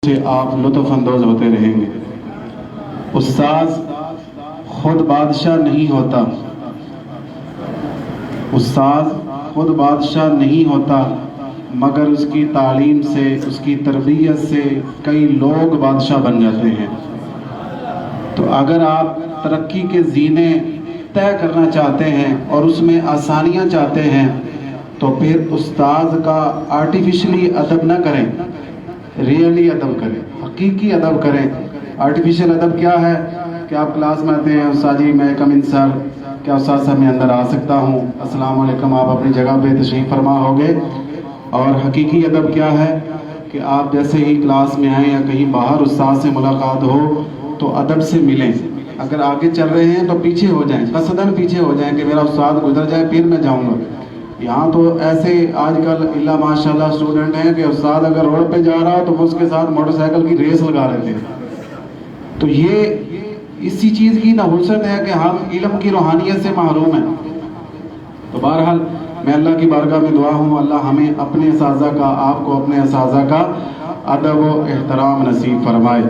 سے آپ لطف اندوز ہوتے رہیں گے۔ استاذ خود بادشاہ نہیں ہوتا، استاذ خود بادشاہ نہیں ہوتا، مگر اس کی تعلیم سے، اس کی تربیت سے کئی لوگ بادشاہ بن جاتے ہیں۔ تو اگر آپ ترقی کے زینے طے کرنا چاہتے ہیں اور اس میں آسانیاں چاہتے ہیں تو پھر استاذ کا آرٹیفیشلی ادب نہ کریں، ریئلی ادب کریں، حقیقی ادب کریں۔ آرٹیفیشل ادب کیا ہے کہ آپ کلاس میں آتے ہیں، استاد جی میں کم ان سر، کیا استاد صاحب میں اندر آ سکتا ہوں، السلام علیکم، آپ اپنی جگہ پہ تشریف فرما ہوگے۔ اور حقیقی ادب کیا ہے کہ آپ جیسے ہی کلاس میں آئیں یا کہیں باہر استاد سے ملاقات ہو تو ادب سے ملیں۔ اگر آگے چل رہے ہیں تو پیچھے ہو جائیں، قصداً پیچھے ہو جائیں کہ میرا استاد گزر جائے پھر میں جاؤں گا۔ یہاں تو ایسے آج کل اللہ ماشاء اللہ اسٹوڈنٹ ہیں کہ استاد اگر روڈ پہ جا رہا ہو تو وہ اس کے ساتھ موٹر سائیکل کی ریس لگا رہے تھے۔ تو یہ اسی چیز کی نحوست ہے کہ ہم علم کی روحانیت سے محروم ہیں۔ تو بہرحال میں اللہ کی بارگاہ میں دعا ہوں اللہ ہمیں اپنے اساتذہ کا، آپ کو اپنے اساتذہ کا ادب و احترام نصیب فرمائے۔